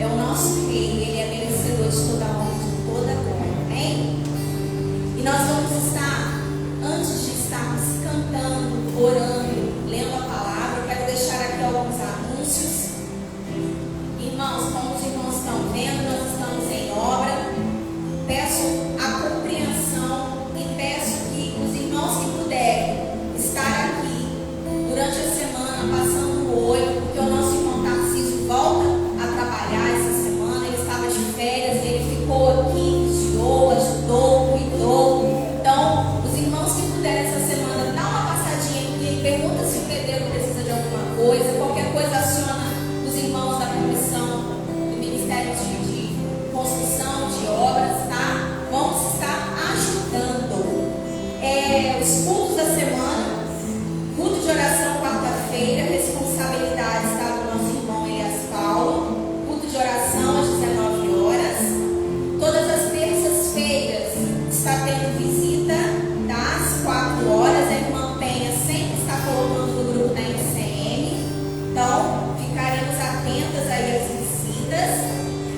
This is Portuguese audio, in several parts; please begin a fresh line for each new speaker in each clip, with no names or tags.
é o nosso Rei, Ele é merecedor de toda a honra e de toda a glória. Amém? E nós vamos estar, antes de estarmos cantando, orando, lendo a palavra, eu quero deixar aqui alguns anúncios. Irmãos, como os irmãos estão vendo, nós estamos em obra. Peço a compreensão e peço que os irmãos que puderem estar aqui durante a semana, passando o olho, porque o nosso irmão Tarcísio volta a trabalhar essa semana. Ele estava de férias, ele ficou aqui, vigiou, ajudou, cuidou. Então, os irmãos que puderem essa semana, dá uma passadinha aqui, pergunta se o pedreiro precisa de alguma coisa. Qualquer coisa, aciona os irmãos da comissão do Ministério de Construção, de Obras, tá? Vamos estar ajudando. Os cultos da semana, culto de oração quarta-feira, responsabilidade está do nosso irmão Elias Paulo, culto de oração às 19 horas. Todas as terças-feiras está tendo visita das 4 horas. A irmã Penha sempre está colocando no grupo da MCM. Então, ficaremos atentas aí às visitas.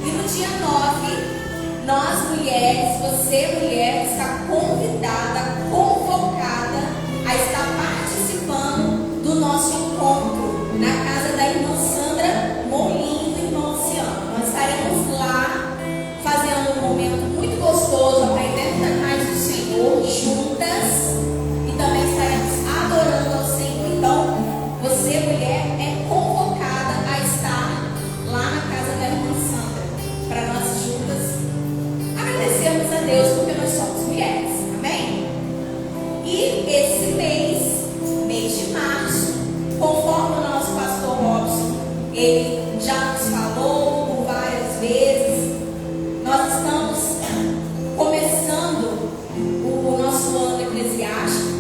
E no dia 9, nós mulheres, você mulher, está convidada, convocada a estar participando do nosso encontro na casa da irmã Sandra Molinho e do irmão Luciano. Nós estaremos lá fazendo um momento muito gostoso, aprendendo da casa do Senhor juntas, e também estaremos adorando ao Senhor. Então, você mulher é convocada a estar lá na casa da irmã Sandra, para nós juntas agradecermos a Deus porque nós somos mulheres. Amém? E esse mês de março, conforme o nosso pastor Robson, ele já nos falou por várias vezes, nós estamos começando o nosso ano eclesiástico.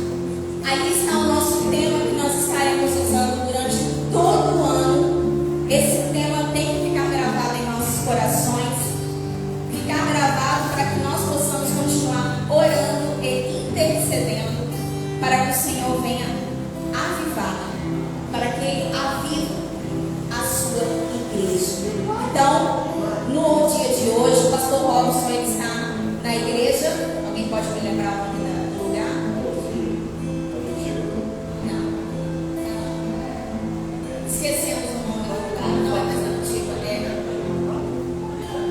Aí está o nosso tema que nós estaremos usando durante todo o ano. Esse tema tem que ficar gravado em nossos corações, ficar gravado para que nós possamos continuar orando e intercedendo para que o Senhor venha avivar, para que Ele avive a sua igreja. Então, no dia de hoje, o pastor Robson ele está na igreja. Alguém pode me lembrar o nome do lugar? Não. Esquecemos o nome do lugar, não é mais antigo, né?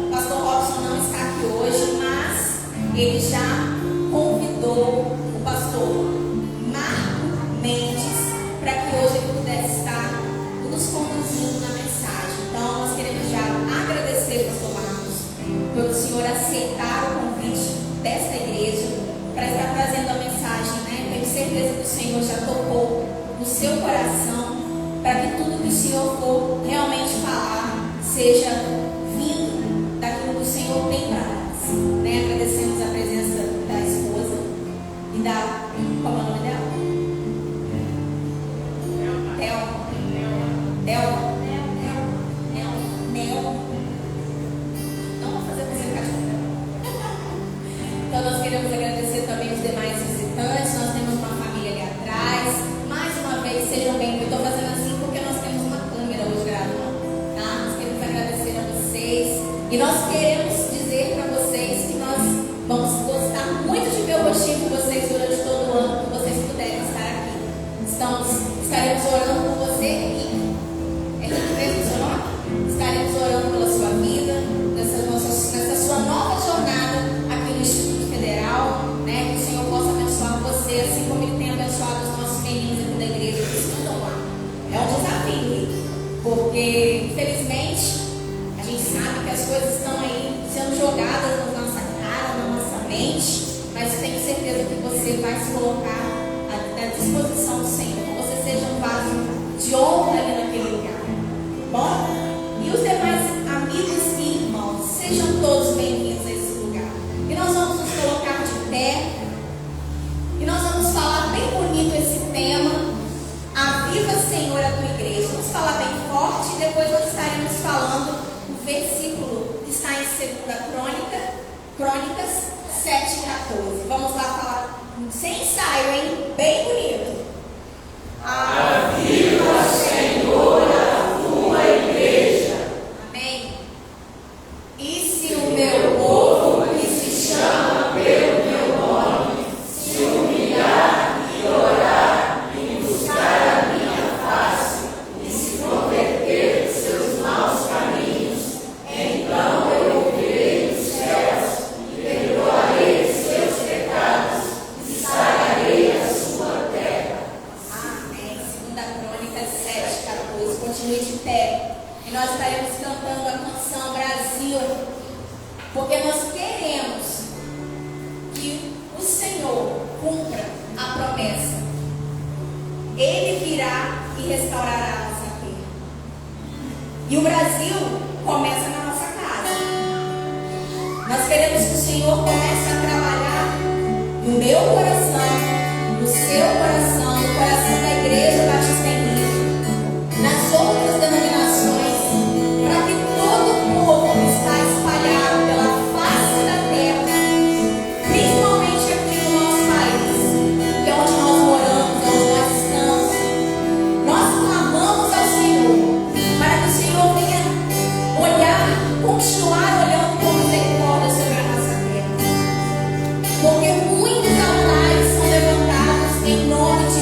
O pastor Robson não está aqui hoje, mas ele já convidou o pastor Marco Mendes para que hoje ele pudesse estar nos conduzindo na mensagem. Então, nós queremos já agradecer, pastor Marcos, pelo senhor aceitar o convite desta igreja para estar trazendo a mensagem, né? Tenho certeza que o Senhor já tocou no seu coração para que tudo que o Senhor for realmente falar seja vindo daquilo que o Senhor tem para nós, né? Agradecemos a presença da esposa e da... Qual é o nome dela? Não vou fazer você ficar de Então nós queremos agradecer também os demais visitantes. Nós temos uma família ali atrás. Mais uma vez, sejam bem-vindos. Eu estou fazendo assim porque nós temos uma câmera hoje gravando, tá? Nós queremos agradecer a vocês. E nós queremos dizer para vocês que nós vamos gostar muito de ver o rostinho de vocês durante todo o ano, que vocês puderem estar aqui. Estaremos orando por você, Henrique. É Henrique mesmo o seu nome? Estaremos orando pela sua vida, nessa sua nova jornada aqui no Instituto Federal, né? Que o Senhor possa abençoar você, assim como Ele tem abençoado os nossos meninos aqui da igreja que estudam lá. É um desafio, porque infelizmente a gente sabe que as coisas estão aí sendo jogadas na nossa cara, na nossa mente, mas tenho certeza que você vai se colocar à disposição do Senhor, que você seja um vaso de honra ali naquele lugar. Bom? E os demais amigos e irmãos, sejam todos bem-vindos a esse lugar. E nós vamos nos colocar de pé e nós vamos falar bem bonito esse tema: aviva, Senhor, a tua igreja. Vamos falar bem forte e depois nós estaremos falando o versículo que está em 2 Crônicas 7:14. Vamos lá falar sem ensaio, hein? Bem bonito. Aviva, Senhor, a tua igreja. Amém. E nós estaremos cantando a canção Brasil, porque nós queremos que o Senhor cumpra a promessa. Ele virá e restaurará a nossa terra. E o Brasil começa na nossa casa. Nós queremos que o Senhor comece a trabalhar no meu coração, no seu coração, no coração da Igreja Batista em Rio, nas outras denominações, para que todo o povo que está espalhado pela face da terra, principalmente aqui no nosso país, que é onde nós moramos, é onde nós estamos, nós clamamos ao Senhor, para que o Senhor venha olhar, continuar olhando com misericórdia sobre a nossa terra. Porque muitos altares são levantados em nome de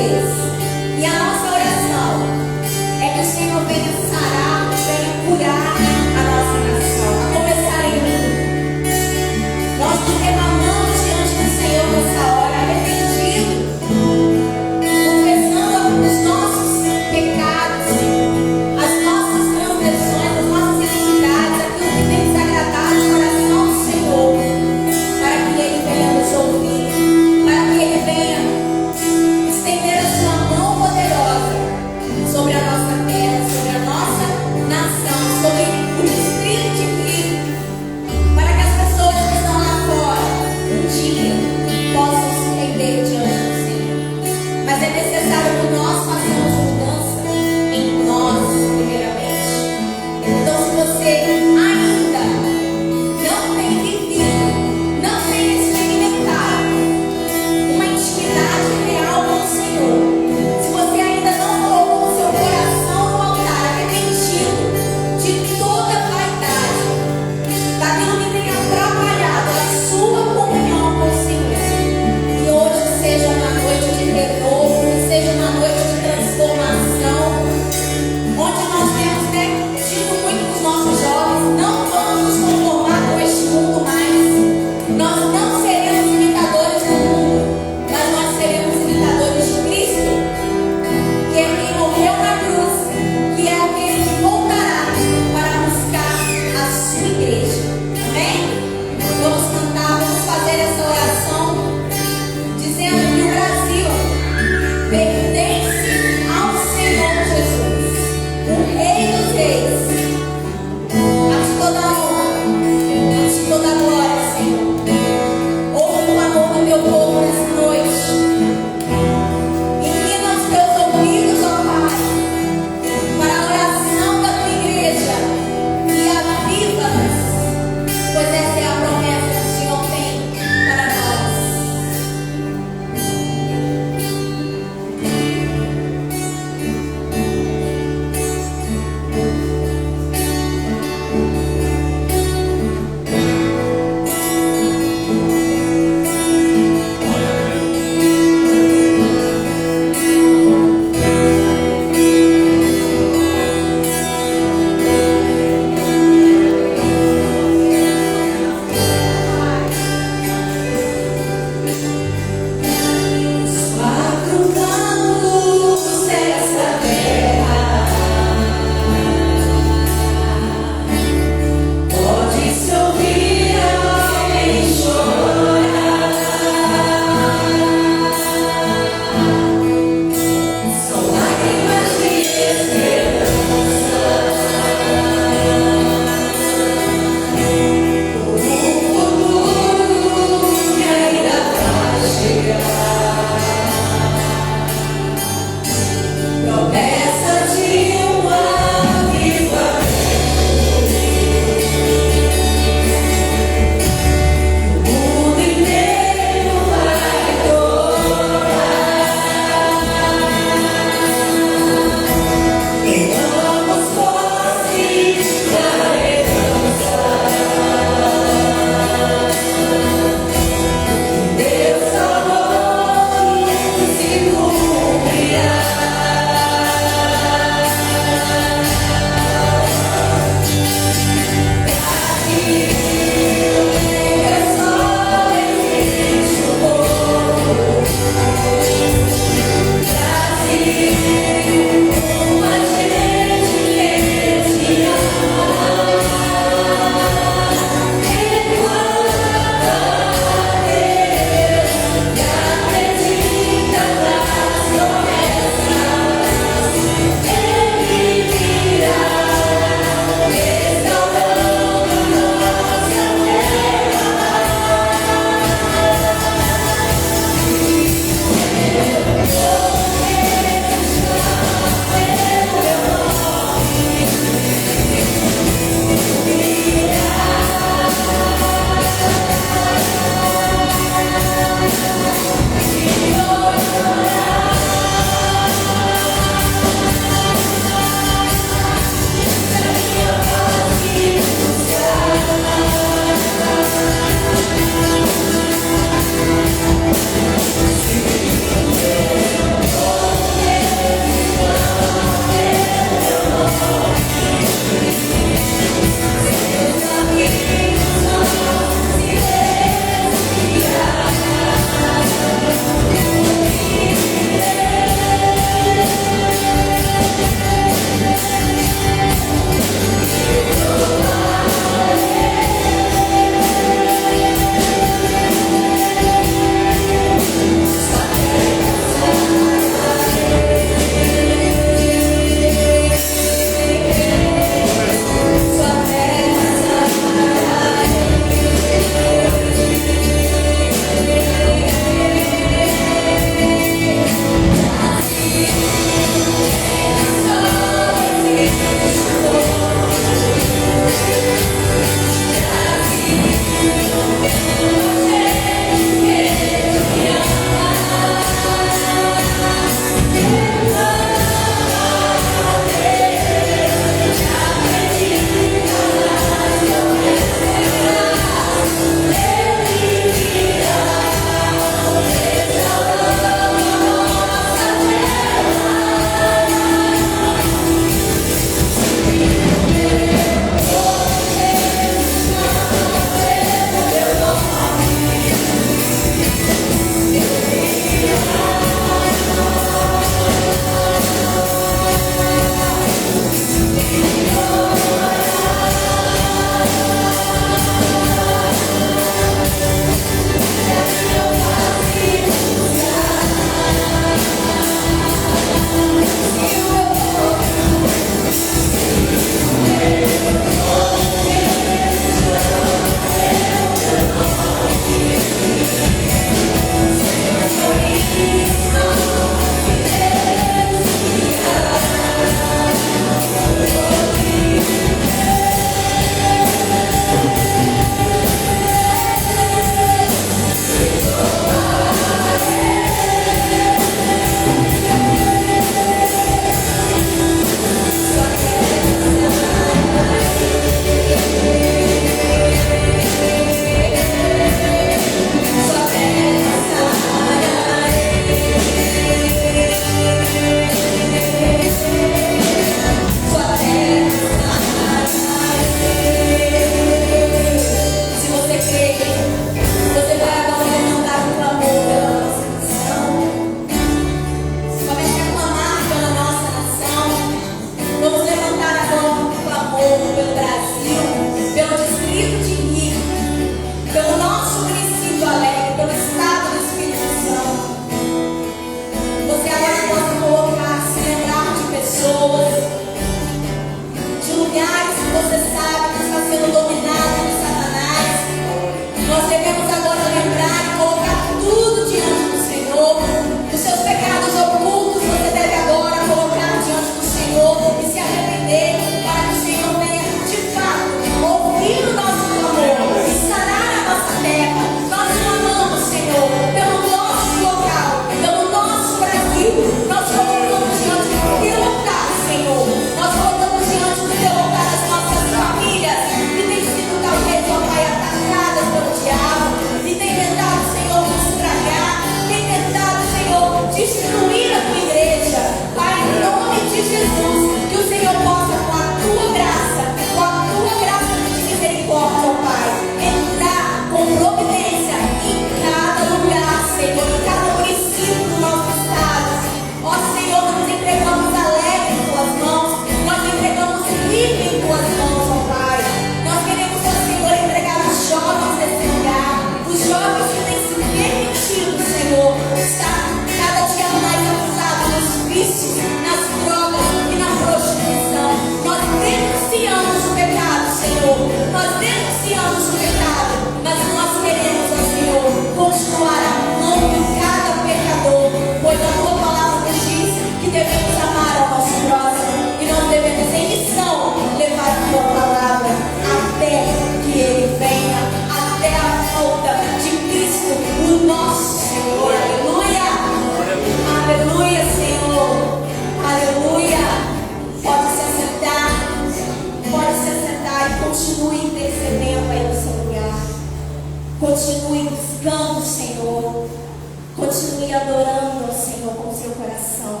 Continue adorando ao Senhor com o seu coração,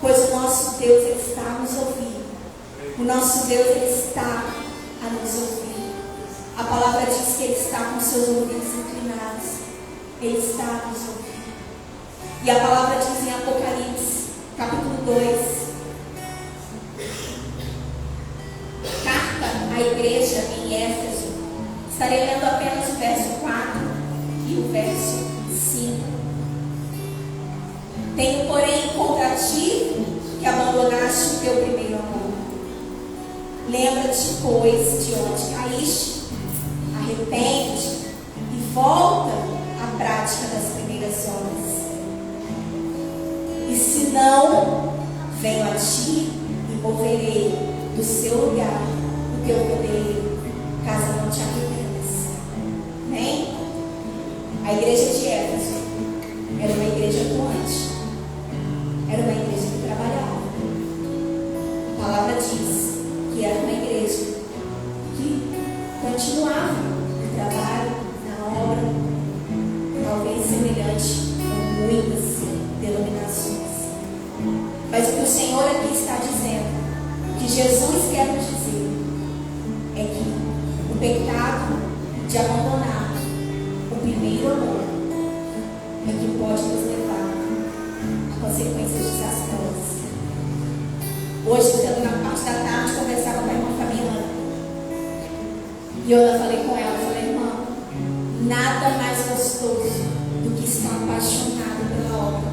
pois o nosso Deus Ele está a nos ouvir. O nosso Deus Ele está a nos ouvir. A palavra diz que Ele está com seus ouvidos inclinados. Ele está a nos ouvir. E a palavra diz em Apocalipse, capítulo 2, carta à igreja em Éfeso. Estarei lendo apenas o verso 4 e o verso 5. Tenho, porém, contra ti que abandonaste o teu primeiro amor. Lembra-te, pois, de onde caíste, arrepende-te e volta à prática das primeiras obras. E se não, venho a ti e moverei do seu lugar o teu poder, caso não te arrependas. Amém? A igreja de Éfeso era uma igreja atuante. Era uma igreja que trabalhava. A palavra diz que era uma igreja que continuava no trabalho, na obra, talvez semelhante a muitas denominações. Mas o que o Senhor aqui está dizendo, o que Jesus quer nos dizer, é que o pecado de abandonar o primeiro amor é que pode nos levar a consequências desastrosas. Hoje, na parte da tarde, conversava com a irmã Fabiana. E eu falei com ela, falei, irmã, nada mais gostoso do que estar apaixonado pela obra.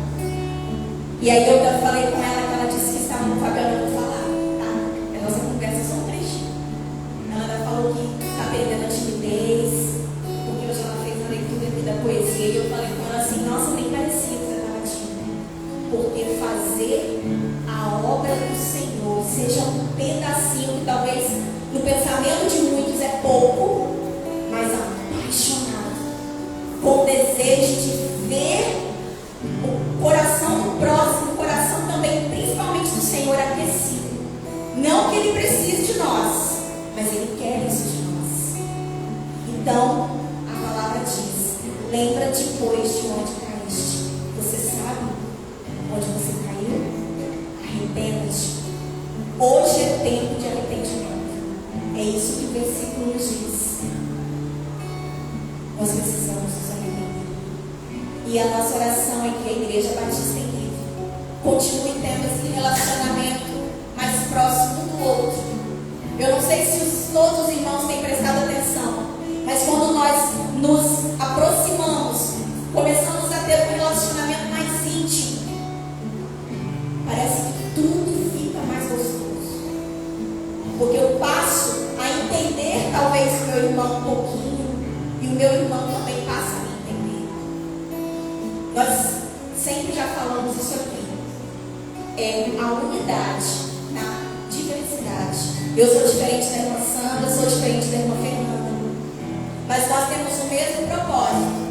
E aí eu falei com ela que ela disse que estava no Fabiana, eu vou falar, tá? A nossa conversa só um trechinho. Ela falou que está perdendo a timidez, porque hoje ela fez a leitura aqui da poesia. E eu falei com ela assim, nossa, nem parecia que você estava tímida. Porque fazer a obra do Senhor, seja um pedacinho que talvez no pensamento de muitos é pouco, mas apaixonado, com desejo de ver o coração do próximo, o coração também, principalmente do Senhor, aquecido. Não que Ele precise de nós, mas Ele quer isso de nós. Então, a palavra diz, lembra-te, pois, de onde caíste. Você sabe onde você caiu? Arrependa-te. Hoje é tempo de arrependimento. É isso que o versículo nos diz. Nós precisamos nos arrepender. E a nossa oração é que a Igreja Batista em Livre continue tendo esse relacionamento mais próximo do outro. Eu não sei se todos os irmãos têm prestado atenção, mas quando nós nos aproximamos, começamos a ter um relacionamento mais íntimo, parece que tudo fica mais gostoso. Porque eu passo a entender talvez o meu irmão um pouquinho, e o meu irmão também passa a me entender. Nós sempre já falamos isso aqui. É a unidade na diversidade. Eu sou diferente da irmã Sandra, eu sou diferente da irmã Fernanda. Mas nós temos o mesmo propósito,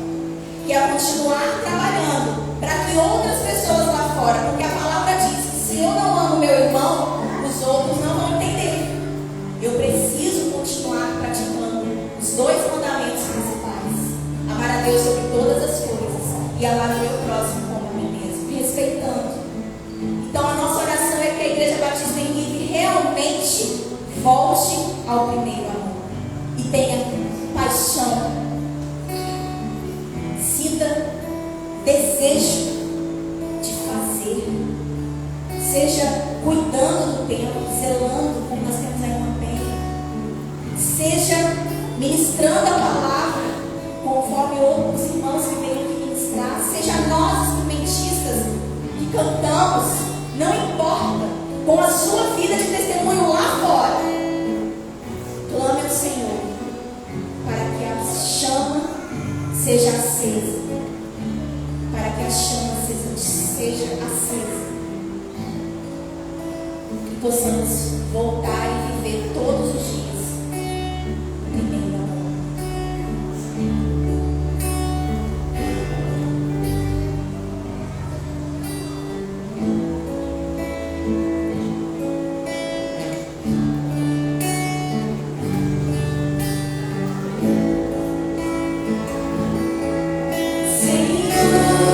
que é continuar trabalhando para que outras pessoas lá fora, porque a palavra diz que se eu não amo meu irmão, os outros não vão entender. Eu preciso continuar praticando os dois mandamentos principais: amar a Deus sobre todas as coisas e amar o meu próximo como a mim mesmo, respeitando. Então a nossa oração é que a Igreja Batista em Livre realmente volte ao primeiro amor e tenha paixão, sinta desejo de fazer, seja cuidando do tempo, zelando, como nós temos a irmã Penha, seja ministrando a palavra conforme outros irmãos que venham aqui ministrar, seja nós instrumentistas que cantamos, não importa, com a sua vida de testemunho lá fora, clame ao Senhor para que a chama seja acesa, para que a chama seja acesa e possamos voltar e viver todos os dias o primeiro amor. Senhor,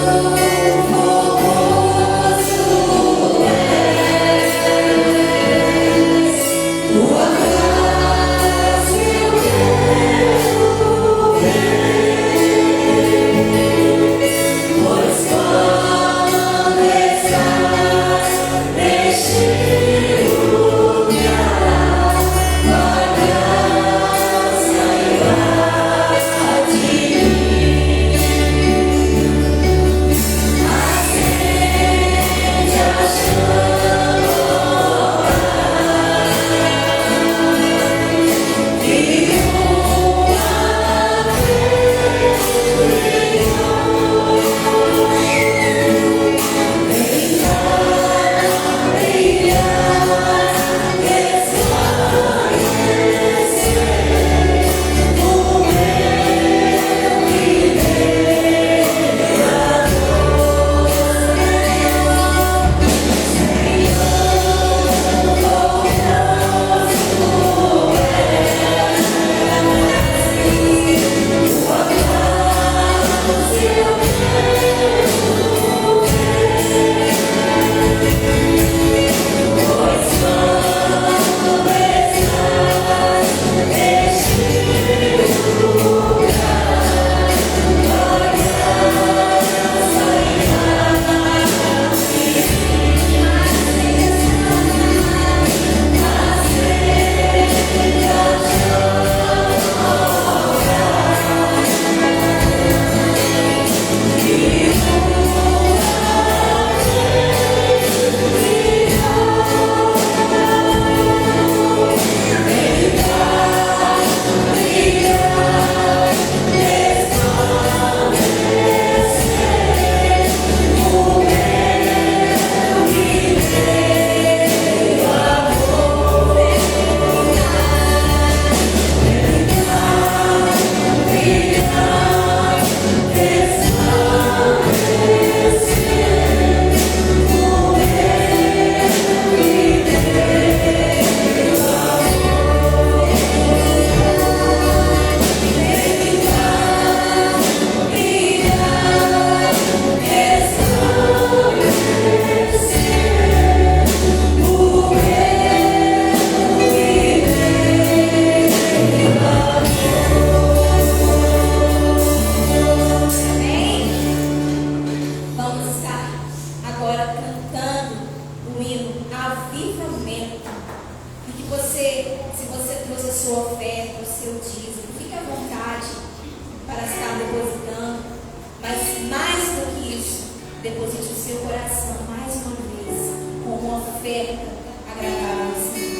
mais do que isso, deposite o seu coração mais uma vez com uma oferta agradável ao Senhor.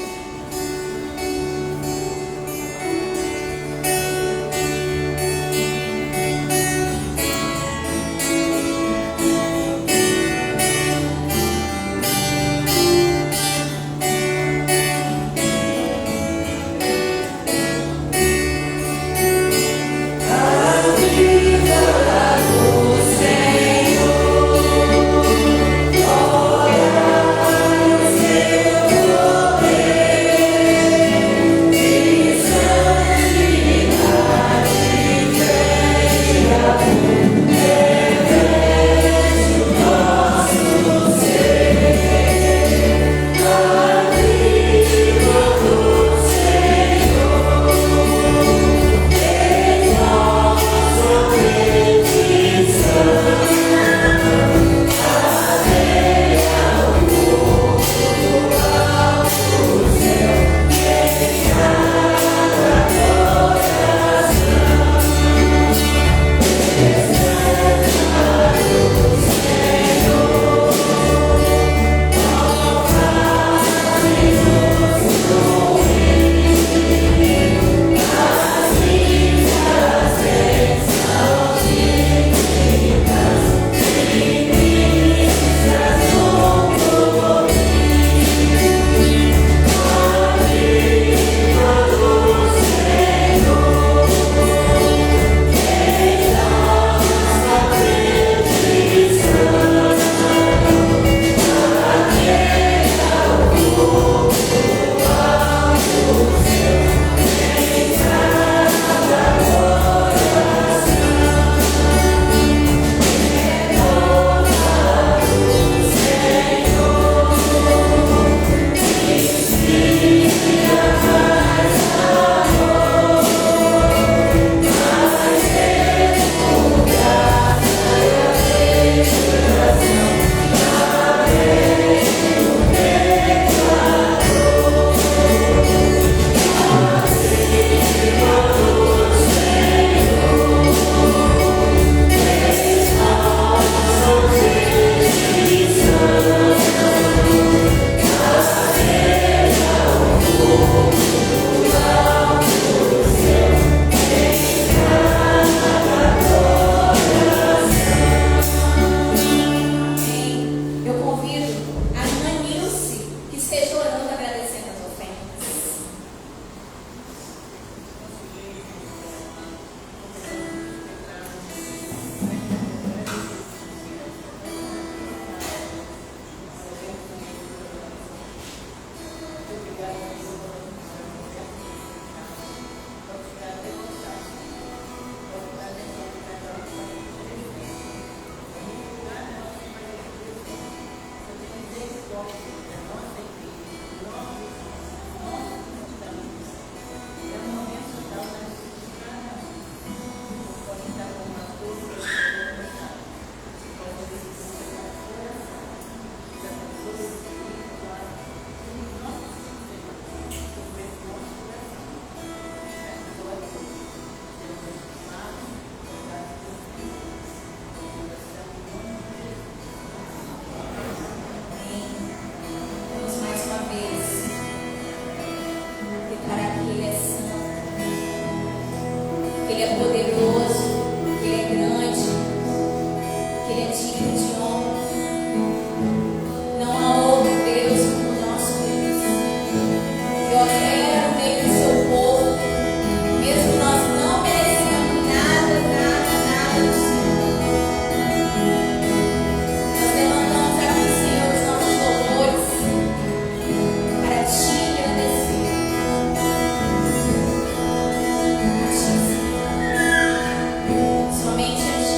Ele é poderoso, Ele é grande, Ele é digno de honra. Não há outro Deus como o nosso Deus. Eu quero ver o seu povo, mesmo nós não merecendo nada do Senhor. Nós levantamos aqui, Senhor, os nossos louvores para Te agradecer. Somente a Ti.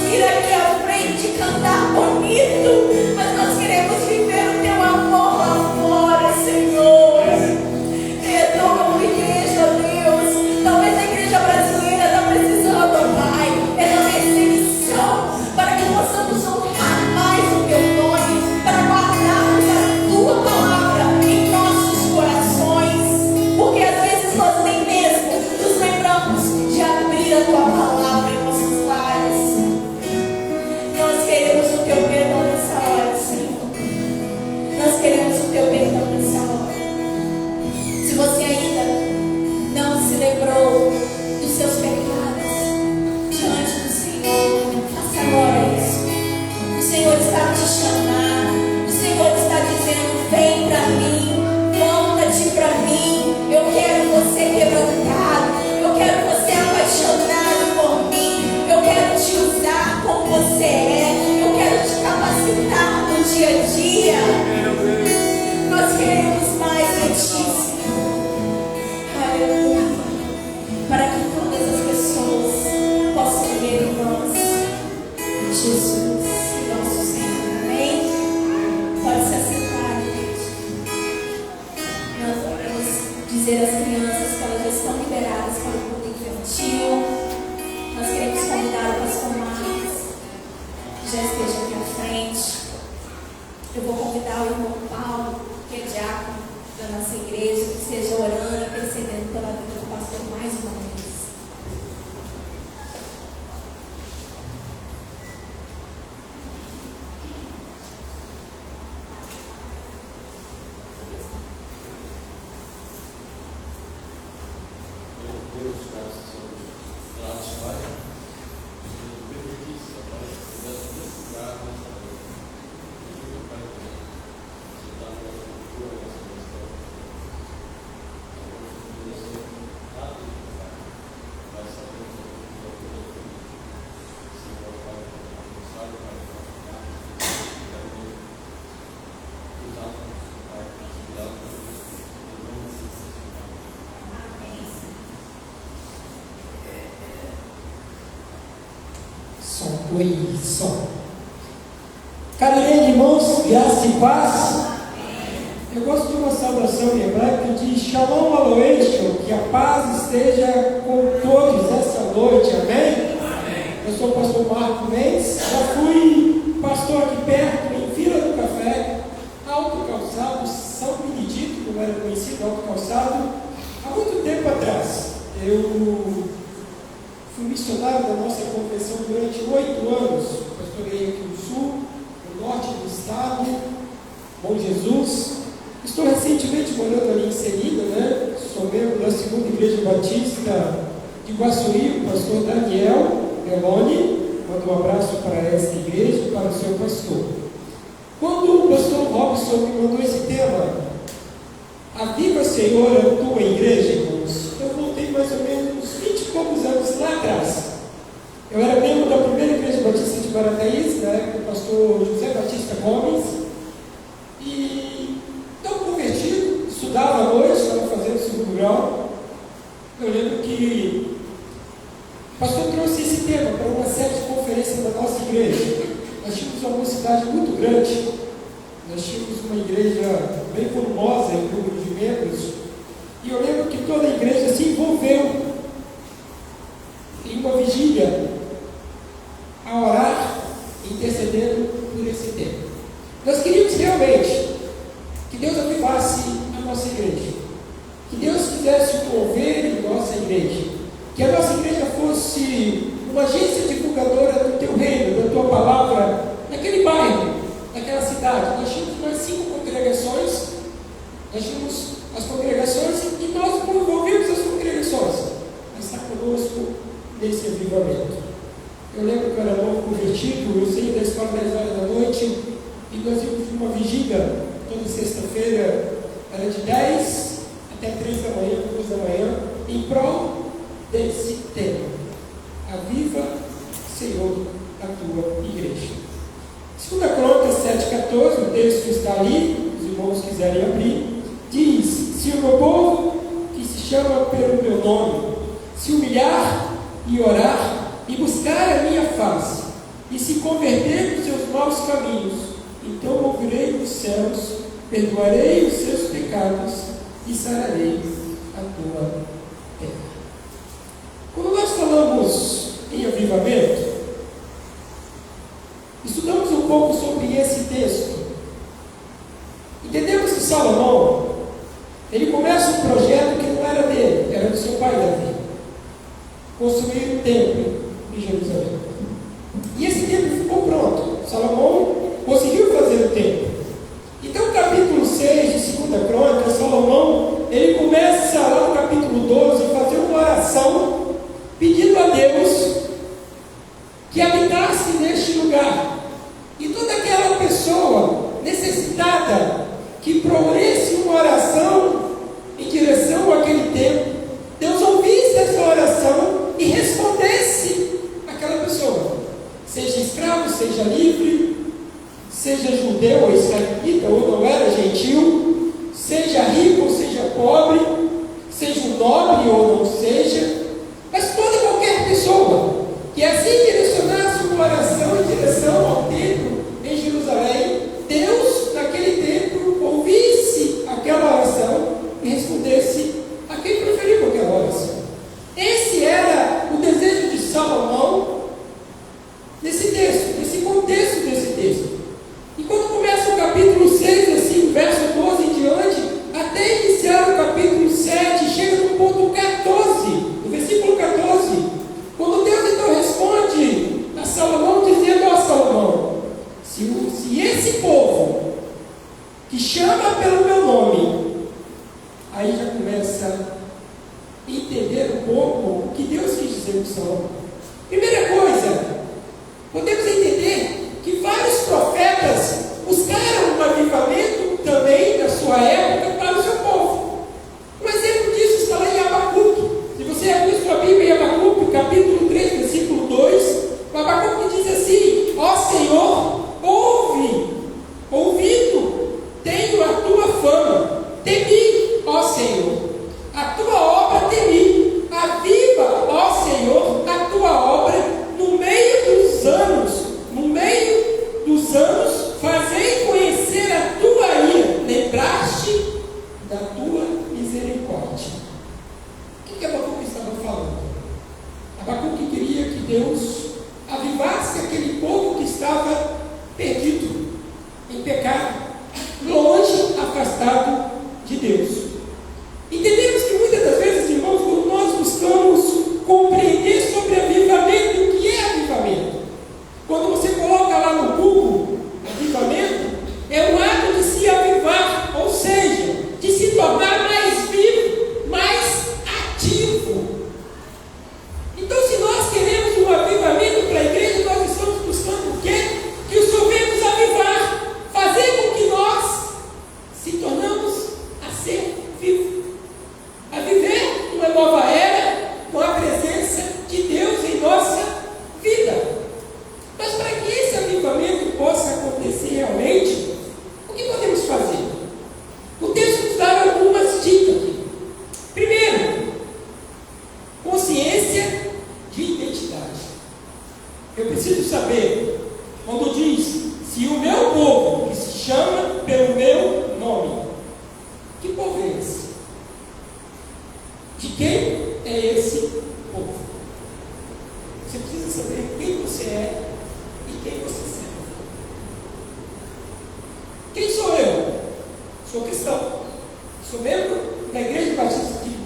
vir aqui à frente e cantar bonito, mas nós queremos viver o teu amor lá fora, Senhor. Perdoa a igreja, Deus. Talvez a igreja brasileira está precisando, Pai, é da perseguição, para que possamos honrar mais o teu nome, para guardarmos a tua palavra em nossos corações, porque às vezes nós nem mesmo nos lembramos de abrir a tua palavra em nossos lares. Nós queremos o teu perdão nessa hora, Senhor. Nós queremos o teu perdão nessa hora. Se você ainda não se lembrou dos seus pecados diante do Senhor, faça agora isso. O Senhor está te chamando. O Senhor está dizendo: vem para mim, volta-te para mim. Eu quero você quebrantado. Eu quero você apaixonado por mim. Eu quero te usar como você é. Eu quero te capacitar no dia a dia. Nós queremos mais de ti, Senhor. Aleluia. Para que todas as pessoas possam ver em nós Jesus, nosso Senhor. Amém? Pode se assentar, gente. Nós vamos dizer às crianças que elas já estão liberadas para o culto infantil. Nós queremos convidar o pastor Marcos, que já esteja aqui à frente. Eu vou convidar o irmão Paulo, que é diácono da nossa igreja, que esteja orando e intercedendo pela vida do pastor mais uma vez.
Som. Carinho, irmãos, graça e paz. Eu gosto de uma saudação em hebraico que diz Shalom Aloeisho, que a paz esteja com todos essa noite, amém? Eu sou o pastor Marco Mendes, já fui pastor aqui perto, em Vila do Café, Alto Calçado, São Benedito, como era conhecido, Alto Calçado, há muito tempo atrás. Eu fui missionário da nossa confissão durante 8 anos. Pastorei aqui no sul, no norte do estado, Bom Jesus. Estou recentemente morando ali em Serida, né? Sou membro da segunda igreja batista de Guaçuí, o pastor Daniel Eloni. Mando um abraço para esta igreja e para o seu pastor. Quando o pastor Robson me mandou esse tema, Aviva, Senhor, a tua igreja, irmãos, eu voltei mais ou menos uns 20 e poucos anos lá atrás. Eu era membro da primeira igreja batista de Barataíz, na época do pastor José Batista Gomes, e tão convertido, estudava à noite, estava fazendo segundo grau. Eu lembro que o pastor trouxe esse tema para uma série de conferências da nossa igreja. Nós tínhamos uma cidade muito grande, nós tínhamos uma igreja bem formosa em número de membros, e eu lembro que toda a igreja se envolveu em uma vigília a orar, intercedendo por esse tema. Nós queríamos realmente que Deus avivasse a nossa igreja, que Deus fizesse mover em nossa igreja, que a nossa igreja fosse uma agência divulgadora do teu reino, da tua palavra, naquele bairro, naquela cidade. Nós tínhamos mais 5 congregações, nós tínhamos as congregações e nós promovemos as congregações. Mas está conosco nesse avivamento. Eu lembro que eu era novo convertido, eu saí da escola 10 horas da noite e nós íamos de uma vigília toda sexta-feira, era de 10 até 3 da manhã, 2 da manhã, em prol desse tema. Aviva, Senhor, a tua igreja. 2 Crônicas 7,14, o texto está ali, os irmãos quiserem abrir, diz: se o meu povo, que se chama pelo meu nome, se humilhar e orar, e buscar a minha face, e se converter dos seus maus caminhos, então ouvirei dos céus, perdoarei os seus pecados e sararei a tua terra. Quando nós falamos em avivamento, estudamos um pouco sobre esse texto. Entendemos que Salomão, ele começa um projeto que não era dele, era do seu pai Davi. Construir um templo em Jerusalém. E esse templo ficou pronto. Salomão conseguiu fazer o templo. Então, capítulo 6 de 2 Crônicas, Salomão, ele começa lá no capítulo 12 a fazer uma oração pedindo a Deus que habitasse neste lugar. E toda aquela pessoa necessitada que promovesse uma oração em direção àquele templo, Deus ouvisse essa oração e respondesse àquela pessoa, seja escravo, seja livre, seja judeu ou israelita, ou não era gentil, seja rico ou seja pobre, seja um nobre ou não seja, mas toda e qualquer pessoa que assim direcionasse uma oração em direção ao templo em Jerusalém, Deus, naquele templo, ouvisse aquela oração e respondesse a quem preferiu aquela oração. Esse era o desejo de Salomão nesse texto, nesse contexto desse texto. E quando começa o capítulo 6, assim, verso 12 em diante, até iniciar o capítulo 7, chega no ponto 14, no versículo 14, quando Deus então responde a Salomão, dizendo: ó Salomão, se esse povo que chama pelo meu nome, aí já começa a entender um pouco o que Deus quis dizer com Salomão. Primeira coisa, podemos entender que vários profetas buscaram um avivamento também na sua época para o seu povo. Um exemplo disso está lá em Abacuque. Se você abrir sua Bíblia em Abacuque, capítulo 3, versículo 2, o Abacuque diz assim: ó Senhor, ouvindo, tenho a tua fama, temi, ó Senhor, a tua obra temi, aviva, ó Senhor, a tua obra no meio dos anos, fazei conhecer a tua ira, lembraste da tua misericórdia. O que Abacuque estava falando? Abacuque queria que Deus avivasse aquele povo que estava perdido, em pecado, longe, afastado de Deus. Entendemos que muitas das vezes, irmãos, quando nós buscamos compreender sobre avivamento, o que é avivamento? Quando você coloca lá no Google, avivamento, é um ato de se avivar, ou seja, de se tornar mais vivo, mais ativo. Então, se nós queremos um avivamento para a igreja, nós estamos buscando o quê? Que o Senhor venha nos avivar, fazer com que nós se tornamos a ser vivos, a viver uma nova era com a presença de Deus em nossa vida. Mas para que esse avivamento possa acontecer realmente, o que podemos fazer? O texto nos dá algumas dicas aqui. Primeiro, consciência de identidade. Eu preciso saber, quando diz, se o meu povo, que se chama pelo meu nome, que povo é esse? De quem é esse povo? Você precisa saber quem você é e quem você serve. Quem sou eu? Sou cristão. Sou membro da Igreja Batista de Cristo.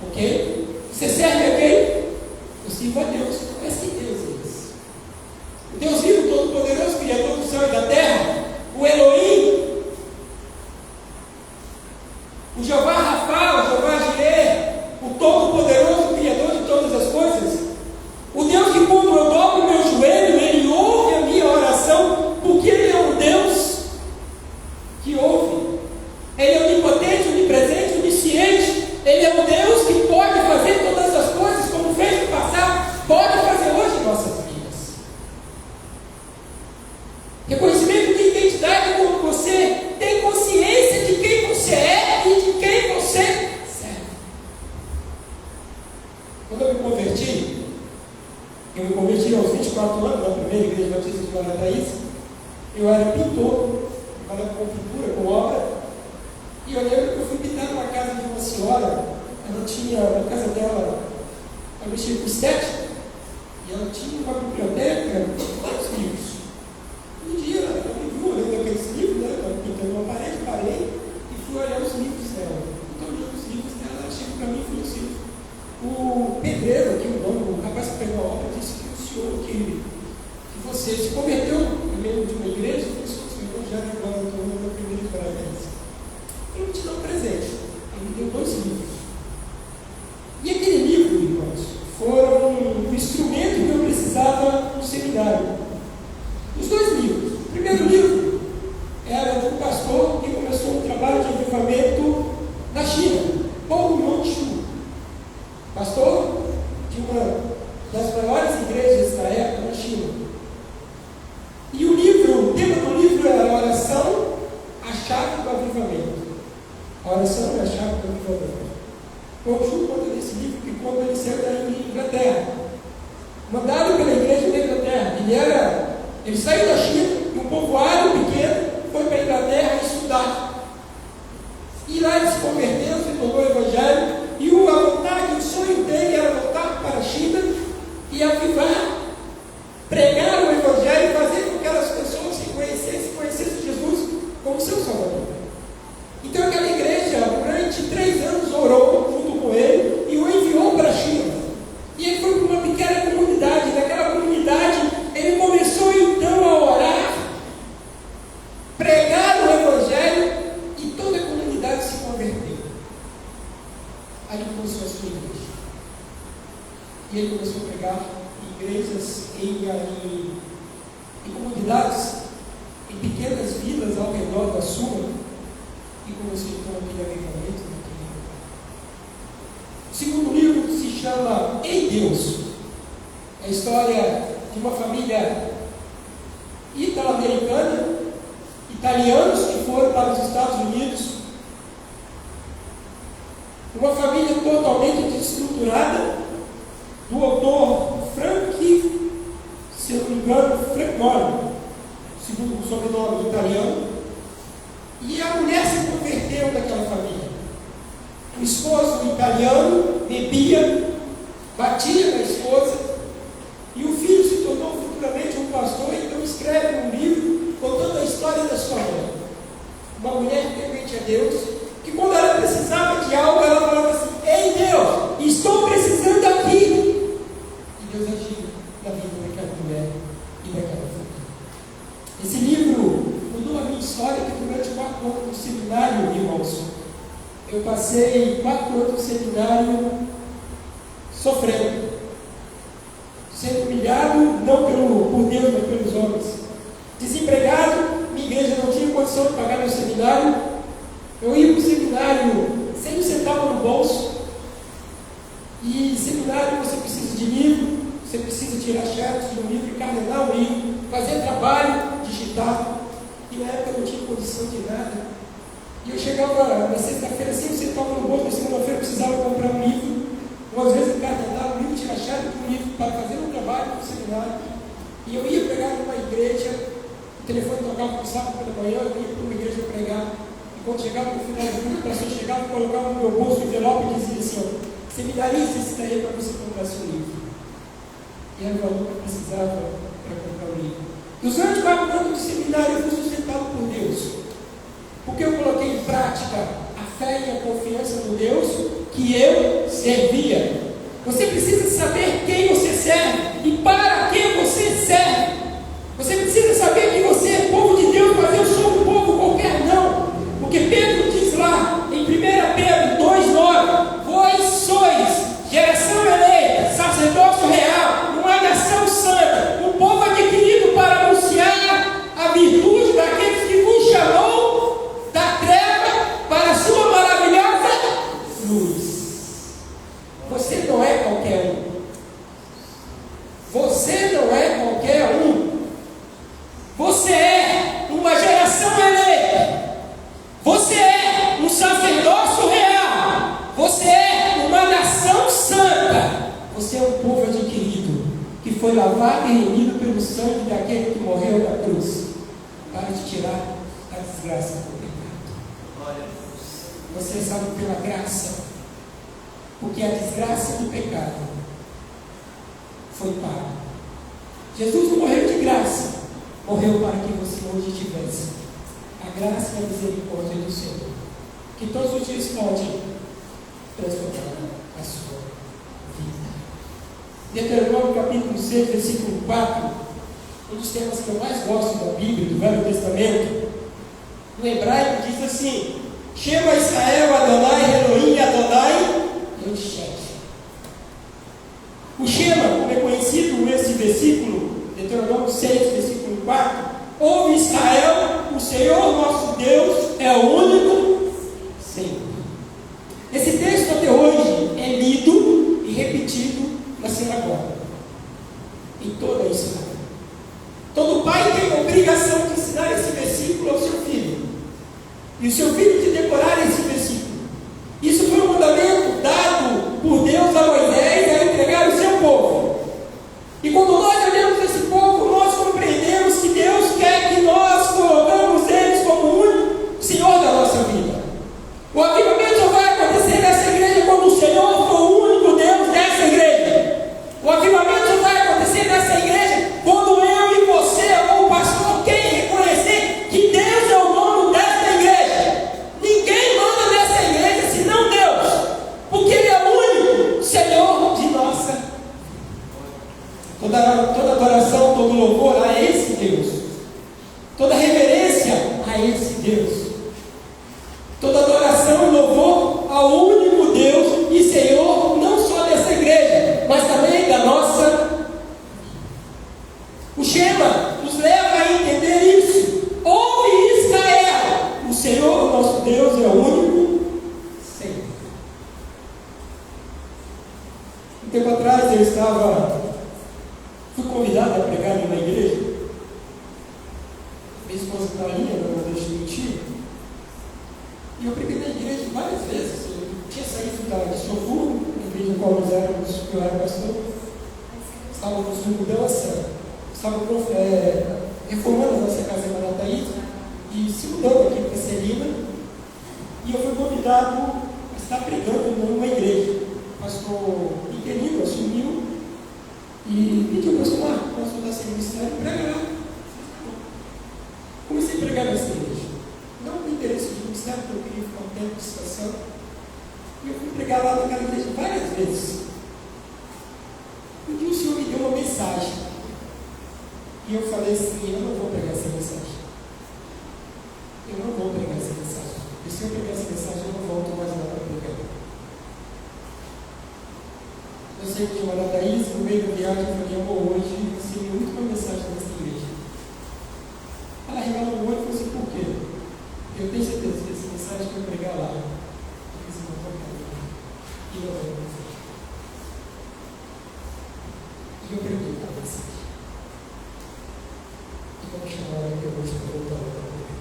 Ok? Você serve a quem? Eu sirvo a Deus. Mas que Deus é esse? O Deus vivo, todo-poderoso, Criador do céu e da terra. O Elohim. O Jeová Rafa, o Jeová Jireh, o Todo-Poderoso. primeira igreja batista de Guarataíz, eu era pintor, trabalhava com pintura, com obra, e eu lembro que eu fui pintar numa casa de uma senhora, ela tinha, na casa dela, ela mexia com estética, e ela tinha uma biblioteca com vários livros. Um dia ela me viu olhando aqueles livros, né? Ela pintando uma parede, parei e fui olhar os livros dela. Então, olhando os livros dela, ela chegou para mim e falou assim: o pedreiro aqui, o rapaz que pegou a obra, disse que o senhor, que você se converteu no meio de uma igreja, e disse que o senhor já agora estou no meu primeiro parabéns. Eu vou te dar um presente. Ele me deu 2 livros. E aquele livro, irmãos, foram um instrumento que eu precisava no seminário. Os 2 livros. O primeiro livro era de um pastor que começou um trabalho de avivamento na China, Paul Yong-Chu, pastor de uma das maiores igrejas da época na China. E o tema do livro era a oração, a chave do avivamento. A oração é a chave do avivamento. Paul Yong-Chu conta nesse livro que quando ele saiu da Inglaterra, mandado pela igreja da Inglaterra, ele saiu da China, de um povoado pequeno, foi para a Inglaterra estudar. E lá ele se converteu, se tornou evangelho, e a vontade, o sonho dele era voltar para a China e avivar, pregar o evangelho e fazer com que aquelas pessoas se conhecessem Jesus como seu Salvador. Então aquela igreja, durante 3 anos, orou junto com ele e o enviou para a China. E ele foi para uma pequena comunidade. Naquela comunidade, ele começou então a orar, pregar o evangelho, e toda a comunidade se converteu. Aí começou a sua igreja. E ele começou a pregar em igrejas, em comunidades, em pequenas vilas ao redor da sua, e começou então aquele avivamento naquele lugar. O segundo livro se chama Ei Deus. É a história de uma família italo-americana, italianos que foram para os Estados Unidos, uma família totalmente desestruturada, do autor Frank, se eu não me engano, Frank Mori, segundo o sobrenome italiano, e a mulher se converteu daquela família. O esposo italiano bebia, batia na esposa, e o filho se tornou futuramente um pastor, então escreve um livro contando a história da sua mãe. Uma mulher temente a Deus, que quando ela precisava de algo, ela falava assim: ei Deus, estou precisando aqui. E Deus agiu na vida daquela mulher e daquela família. Esse livro mudou a minha história, que durante 4 anos no seminário, irmãos, eu passei 4 anos no seminário sofrendo, sendo humilhado, não por Deus, mas pelos homens. Desempregado, minha igreja não tinha condição de pagar meu seminário. Eu ia para o seminário sem um centavo no bolso. E seminário você precisa de livro, você precisa tirar xerox de um livro, encardenar um livro, fazer trabalho digital. E na época eu não tinha condição de nada. E eu chegava na sexta-feira sem um centavo no bolso, na segunda-feira eu precisava comprar um livro. Às vezes encardenar um livro, tirar xerox de um livro para fazer um trabalho no seminário. E eu ia pregar numa igreja, o telefone tocava no sábado pela manhã, eu ia para uma igreja pregar. E quando chegava no final do culto, a pessoa chegava e colocava no meu bolso o envelope e dizia assim: ó, seminarista, esse daí para você comprar seu livro. E era o valor que eu precisava para comprar o livro. Durante 4 anos de seminário eu fui sustentado por Deus, porque eu coloquei em prática a fé e a confiança no Deus que eu servia. Você precisa saber quem você serve e para quem você serve. Você precisa saber que você é povo de Deus, mas eu sou um povo qualquer não. Porque Pedro diz lá em 1 Pedro 2,9: vós sois geração eleita, sacerdócio real, uma nação santa, um povo adquirido para anunciar a virtude daqueles que vos chamou da treva para a sua maravilhosa luz. Você não é qualquer um. desgraça por pecado. Você é salvo pela graça, porque a desgraça do pecado foi paga. Jesus não morreu de graça, morreu para que você hoje tivesse a graça e a misericórdia do Senhor, que todos os dias pode transformar a sua vida. Deuteronômio capítulo 6, versículo 4, um dos temas que eu mais gosto da Bíblia, do Velho Testamento, no hebraico diz assim: Shema Israel Adonai Elohim Adonai Yoshech. O Shema, como é conhecido esse versículo, Deuteronômio 6, versículo 4, ouve Israel, o Senhor nosso Deus é o único Senhor. Esse texto até hoje é lido e repetido na sinagoga, em toda Israel. Todo pai tem a obrigação de ensinar esse versículo ao seu filho, e o seu filho de decorar esse versículo. Isso foi um mandamento dado por Deus a Moisés a entregar o seu povo. E quando nós olhamos esse povo, nós compreendemos que Deus quer que nós colocamos eles como o único Senhor da nossa vida. O avivamento só vai acontecer nessa igreja quando o Senhor for o único Deus dessa igreja. O avivamento só vai acontecer nessa igreja quando eu e você, ou o pastor, quem reconhecer que Deus é o dono dessa igreja. Ninguém manda nessa igreja senão Deus, porque Ele é o único Senhor de nossa vida. Toda adoração, todo louvor a esse Deus, toda reverência a esse Deus, toda adoração e louvor ao único Deus e Senhor, não só dessa igreja, mas também da nossa. O Shema nos leva a entender isso. Ouve Israel, o Senhor nosso Deus é o único Senhor. Um tempo atrás eu fui convidado a pregar em uma igreja. Minha esposa está ali, ela não deixa de mentir. E eu preguei na igreja várias vezes. Eu tinha saído de Socorro, na igreja em qual nós éramos, eu era pastor. Estávamos em mudança, estávamos reformando a nossa casa em Marataízes e se mudando aqui para Celina. E eu fui convidado a estar pregando numa igreja. O pastor interino assumiu e pediu para o pastor Marco, pastor da Ministério, pregar. Comecei a pregar nessa igreja. Não com interesse de ministério, porque eu queria ficar um tempo de situação. E eu fui pregar lá naquela igreja várias vezes. Um dia o Senhor me deu uma mensagem. E eu falei assim: eu não vou pregar essa mensagem. Eu não vou pregar essa mensagem. E se eu pregar essa mensagem, eu não volto mais lá para pregar. Eu sei que eu era Thaís, no meio da viagem, eu falei: amor, hoje eu recebi muito uma mensagem nessa igreja. Ela regalou o olho e falou assim: por quê? Eu tenho certeza que essa mensagem que eu pregar lá, eu fiz uma porcaria. E eu não vou. E eu preguei a mensagem. E vamos chamar ela que eu hoje para voltar lá para pregar.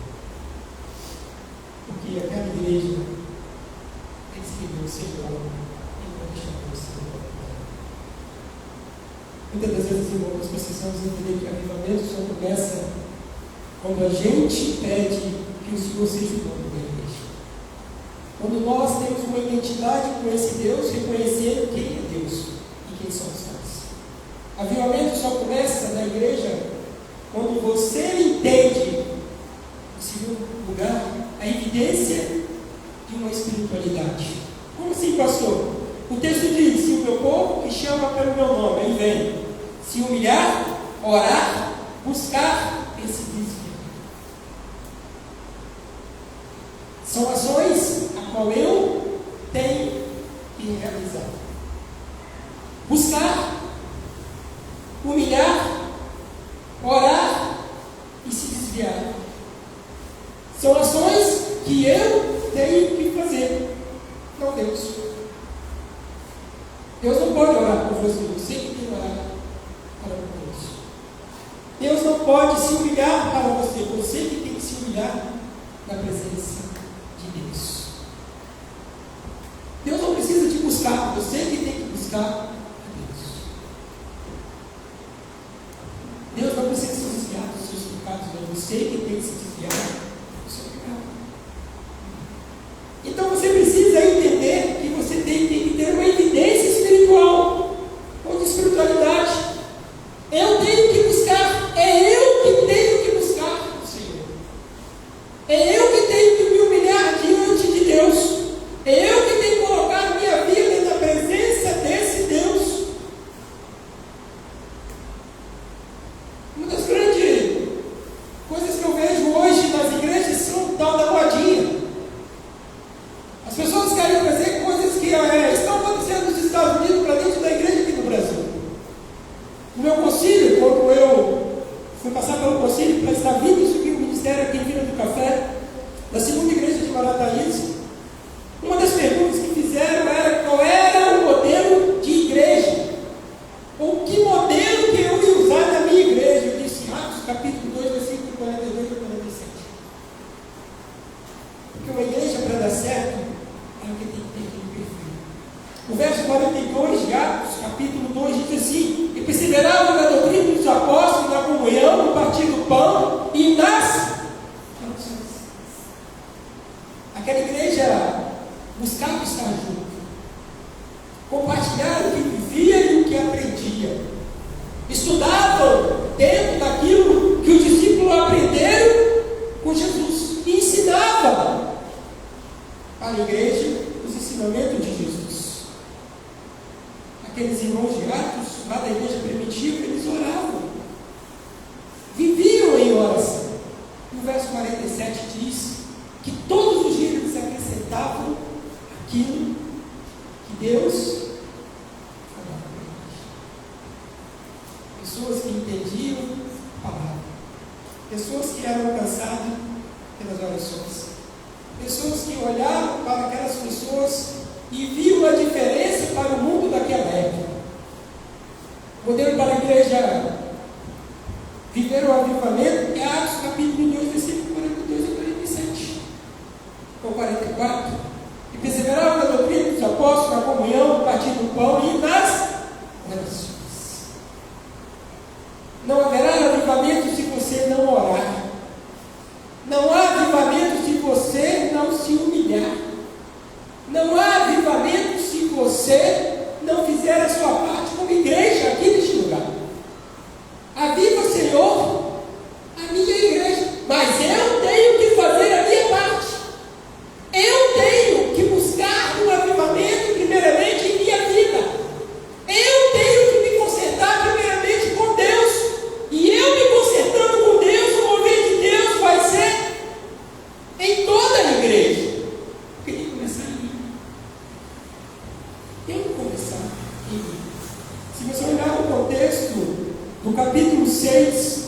Porque aquela igreja, eles queriam ser lá e não deixaram você voltar. Muitas das vezes, irmãos, nós precisamos entender que o avivamento só começa quando a gente pede que o Senhor seja o dono da igreja. Quando nós temos uma identidade com esse Deus, reconhecendo quem é Deus e quem somos nós. Avivamento só começa na igreja quando você entende, em segundo lugar, a evidência de uma espiritualidade. Como assim, pastor? O texto diz: se o meu povo que chama pelo meu nome, aí vem, se humilhar, orar, buscar esse desvio. São ações a qual eu tenho que realizar. Buscar, humilhar, orar e se desviar. São ações que eu tenho que fazer. Não Deus. Deus não pode orar por você. Você que tem que orar para Deus. Deus não pode se humilhar para você. Você que tem que se humilhar na presença de Deus. Deus não precisa te buscar. Você que tem que buscar a Deus. Deus não precisa se desviar dos seus pecados. É você que tem que se desviar dos seus pecados. Então você precisa entender que você tem que ter uma evidência espiritual ou de espiritualidade. Eu tenho que buscar, é eu que tenho que buscar o Senhor. É eu que tenho que me humilhar diante de Deus. É eu que tenho que colocar minha vida na presença desse Deus. Uma das grandes coisas que eu vejo hoje nas igrejas são o tal da modinha. As pessoas querem fazer coisas que estão acontecendo nos Estados Unidos para dentro da igreja aqui no Brasil. No meu concílio, quando eu fui passar pelo concílio para estar vindo e subir o ministério aqui em Vila do Café, da segunda igreja de Marataízes, uma das perguntas que fizeram era qual era o modelo de igreja, ou que modelo que eu ia usar na minha igreja. Eu disse Atos capítulo 2, versículo 42 a 47. Porque uma igreja, para dar certo, é o que tem que ter aquele perfil. O verso 42 de Atos capítulo 2 diz assim: e perseveravam na doutrina dos apóstolos, na comunhão, no partir do pão e nas orações. Aquela igreja buscava estar junto, compartilhar o que vivia e o que aprendia, estudavam dentro daquilo que os discípulos aprenderam com Jesus e ensinavam para a igreja os ensinamentos de Jesus. Aqueles irmãos de Atos, lá da igreja primitiva, eles oravam, viviam em oração. No verso 47 diz que todos os dias eles acrescentavam aquilo que Deus falava para eles. Pessoas que entendiam a palavra, pessoas que eram alcançadas pelas orações, pessoas que olhavam para aquelas pessoas e viam a diferença para o mundo daquela época. O modelo para a igreja viver o avivamento é Atos capítulo 2, versículo 42 a 47. Ou 44. E perseveravam na doutrina dos apóstolos, na comunhão, no partir do pão e nas orações. Não haverá avivamento se você não orar. Não há avivamento se você não se humilhar. Não há avivamento se você não fizer a sua parte como igreja aqui neste lugar. Aviva, Senhor, a minha igreja, mas eu tenho que fazer a minha parte. Eu tenho que buscar um avivamento primeiramente em minha vida. Eu tenho que me consertar primeiramente com Deus. E eu me consertando com Deus, o mover de Deus vai ser em toda a igreja. Eu queria começar em mim. Eu vou começar em mim. Se você olhar o contexto do capítulo 6,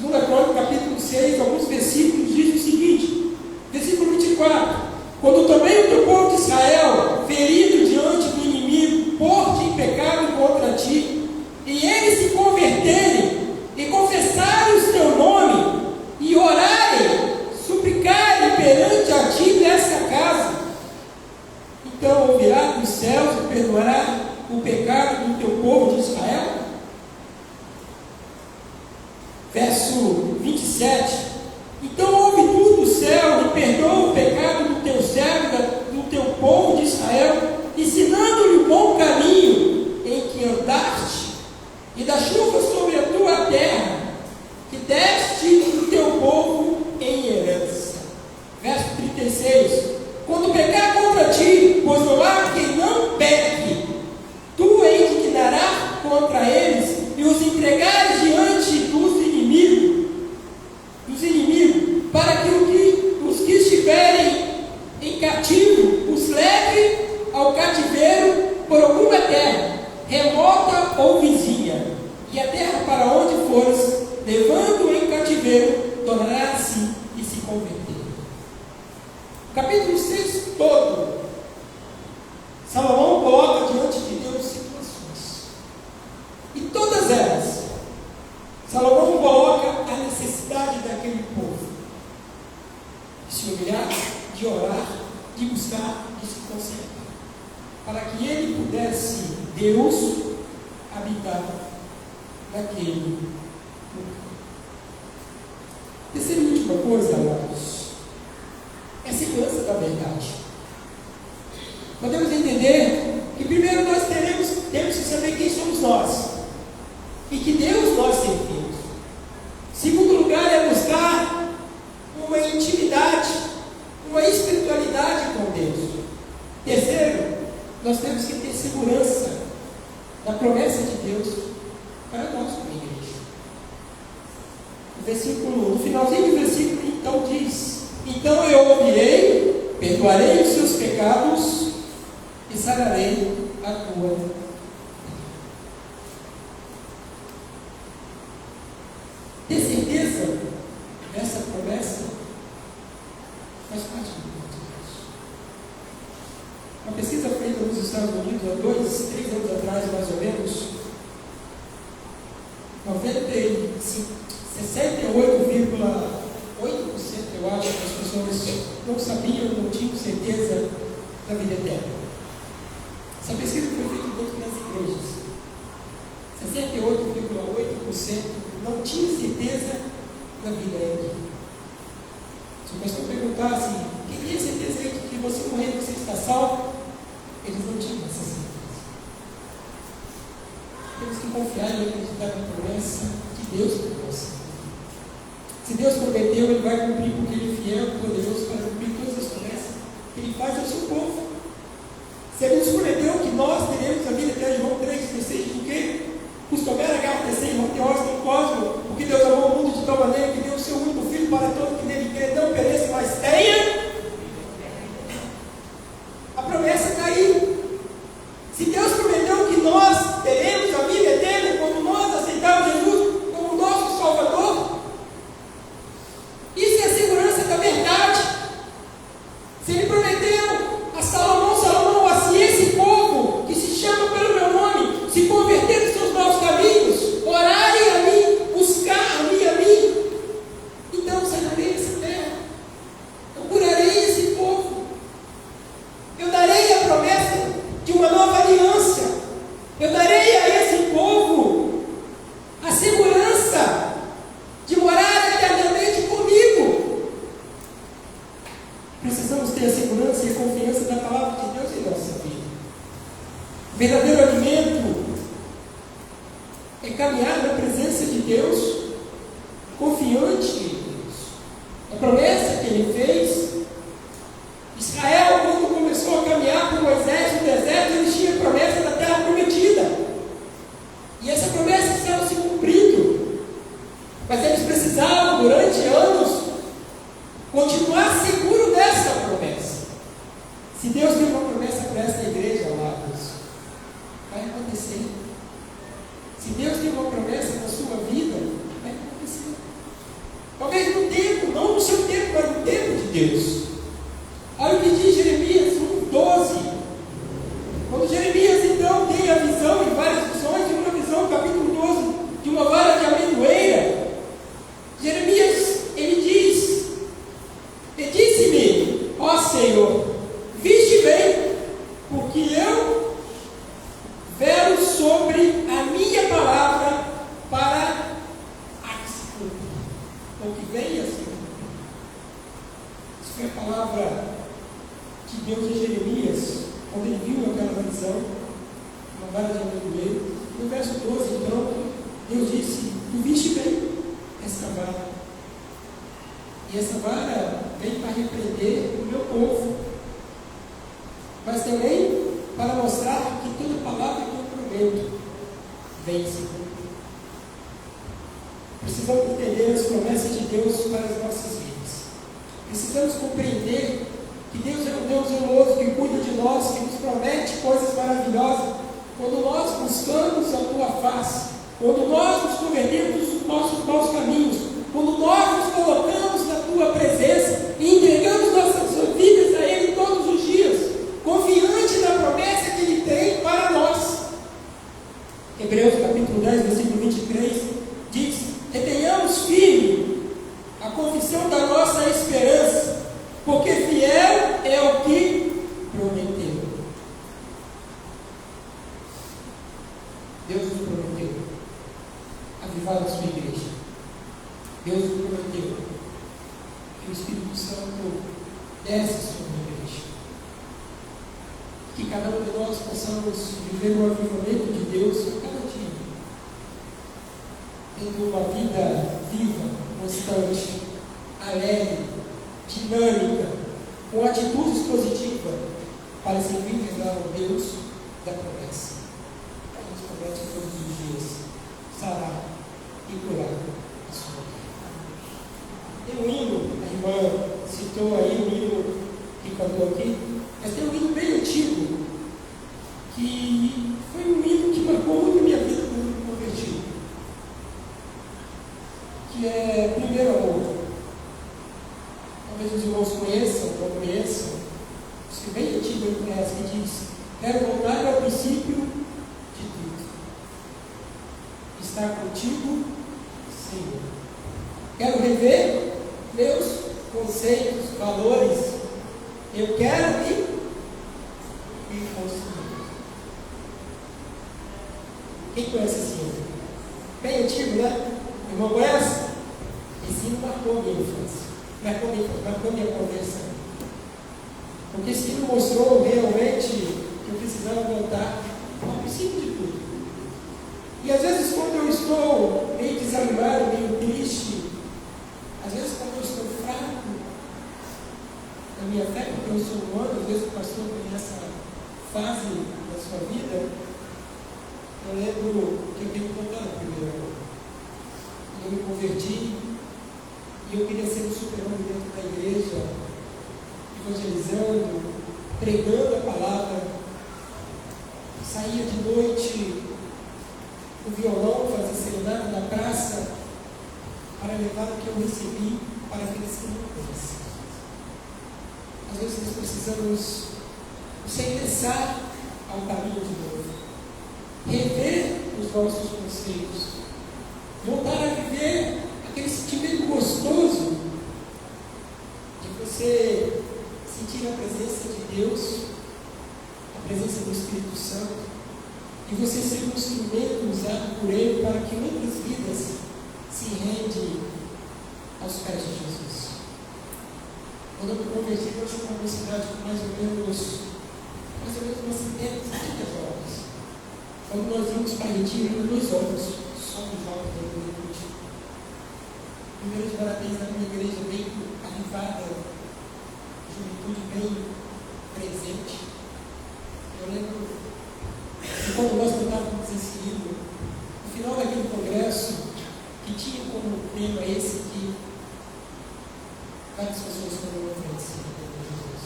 2 Crônicas, capítulo 6, alguns versículos, diz o seguinte, versículo 24: quando também o teu povo de Israel, ferido diante do inimigo, pôr-te em pecado contra ti, e eles se converterem, e confessarem o teu nome, e orarem, suplicarem perante a ti nessa casa, então ouvirá dos céus e perdoará o pecado do teu povo de Israel. Verso 27: então ouve tu do céu e perdoa o pecado do teu servo, do teu povo de Israel, ensinando-lhe o bom caminho em que andaste, e da chuva sobre a tua terra, que deste o teu povo em herança. Verso 36: quando pecar contra ti, pois não há quem não peque, tu indignarás contra eles e os entregares diante dos inimigos, para que os que estiverem em cativo os leve ao cativeiro por alguma terra, remota ou vizinha, e a terra para onde fores, levando em cativeiro, tornará-se e se converter. Capítulo 6 todo, Salomão coloca diante de Deus situações, e todas elas, Salomão coloca a necessidade daquele povo de se humilhar, de orar, de buscar, de se consertar, para que ele pudesse, Deus, habitar naquele lugar. Terceira e última coisa, amados, no finalzinho do versículo, então diz: então eu ouvirei, perdoarei os seus pecados e sararei a tua. Ter certeza dessa promessa faz parte do plano de Deus. Uma pesquisa feita nos Estados Unidos há 3 anos atrás, mais ou menos, 68,8%, eu acho, das pessoas não sabiam, não tinham certeza da vida eterna. Essa pesquisa foi feita dentro das igrejas. 68,8% não tinha certeza da vida eterna. Se o pastor perguntasse, quem tem certeza de que você morrer e você está salvo? Eles não tinham essa certeza. Temos que confiar e acreditar na promessa que Deus trouxe. Se Deus prometeu, Ele vai cumprir, porque Ele é fiel e poderoso para cumprir todas as promessas que Ele faz ao seu povo. Se Ele nos prometeu que nós teremos a vida eterna, João 3,16, de quê? Customera, H.T.C. Mateós, no Cosmo, porque Deus amou o mundo de tal maneira que deu o seu único Filho para todo que nele crê, não pereça, mas tenha. A promessa está aí. Se Deus prometeu que nós teremos a vida eterna quando nós aceitarmos Jesus como nosso Salvador, isso é a segurança da verdade. Se Ele prometeu a Salomão, se esse povo que se chama pelo meu nome se converter dos seus maus caminhos, orarem a mim, buscar-me a mim, então sanarei essa terra, eu curarei esse povo, eu darei a promessa de uma nova aliança, eu darei a esse povo a segurança de morar eternamente comigo. Precisamos ter a segurança e a confiança da palavra de Deus em nossa vida. O verdadeiro alimento é caminhar na presença de Deus, confiante em Deus. A promessa que Ele fez, Israel, quando começou a caminhar com Moisés no deserto, eles tinham a promessa da terra prometida. E essa promessa estava se cumprindo. Mas eles precisavam, durante anos, continuar seguro dessa promessa. Se Deus tem uma promessa para esta igreja, amados, vai acontecer. Se Deus tem uma promessa na sua vida, vai acontecer. Talvez no tempo, não no seu tempo, mas no tempo de Deus. Olha o que diz Jeremias 1,12. Quando Jeremias então tem a visão, em várias visões, em uma visão, capítulo 12, de uma vara de amendoeira, Jeremias, ele diz: e disse-me, ó Senhor, viste bem, porque eu velo sobre a minha palavra para a que se cumpra, ou que venha assim. Isso foi a palavra de Deus a Jeremias, quando ele viu aquela visão, uma vara de amendoeira. No verso 12, então, Deus disse: tu viste bem essa vara, e essa vara vem para repreender o meu povo, mas também para mostrar que toda palavra que eu prometo vem se cumprir. Precisamos entender as promessas de Deus para as nossas vidas. Precisamos compreender que Deus é um Deus zeloso, que cuida de nós, que nos promete coisas maravilhosas. Quando nós buscamos a tua face, quando nós nos convertemos dos nossos maus caminhos, quando nós nos colocamos na tua presença e entregamos nossas vidas a Ele todos os dias, confiante na promessa que Ele tem para nós. Hebreus capítulo 10, versículo 23 diz: retenhamos firme a confissão da nossa esperança, porque fiel é o que prometeu. Deus nos prometeu avivar a sua igreja. Deus nos prometeu que o Espírito Santo desce sobre a igreja. Que cada um de nós possamos viver o avivamento de Deus a cada dia, tendo uma vida viva, constante, alegre, dinâmica, com atitudes positivas, para servir ao Deus da promessa. A gente promete todos os dias sarar e curar a sua vida. irmã citou aí o hino que cantou aqui, mas tem um hino bem antigo, que foi um hino que marcou muito a minha vida quando eu me converti, que é Primeiro Amor. Talvez os irmãos conheçam, ou não conheçam, isso é bem antigo, ele conhece, que diz: quero voltar ao princípio de tudo, estar contigo, Senhor. Quero rever meus conceitos, valores, eu quero me construir. Quem conhece esse hino? Bem antigo, né? Irmão, conhece? Esse hino marcou a minha infância, marcou a minha conversão. Porque esse hino mostrou realmente que eu precisava voltar ao princípio de tudo. E às vezes, quando eu estou meio desanimado, meio triste, às vezes, quando eu estou fraco na minha fé, porque eu sou humano, às vezes o pastor tem essa fase da sua vida, eu lembro que eu tenho que voltar no primeiro amor. Eu me converti e eu queria ser um super-homem dentro da igreja, evangelizando, pregando a palavra. Saía de noite o violão, fazia serenata na praça, para levar o que eu recebi para aqueles que não conhecem. Às vezes nós precisamos nos regressar ao caminho de novo, rever os nossos conceitos, voltar a viver aquele sentimento gostoso de você sentir a presença de Deus, a presença do Espírito Santo, e você ser um instrumento usado por Ele para que outras vidas se rendem aos pés de Jesus. Quando eu me converti, eu tinha uma cidade com mais ou menos umas 70 jovens. Quando nós íamos para a retiro, eram 2 homens, só um jovem da juventude. Primeiro de Baratins, na minha igreja, bem avivada, juventude bem presente. Eu lembro que quando nós cantávamos esse hino, no final daquele congresso, que tinha como tema esse aqui, várias pessoas foram oferecidas a Jesus,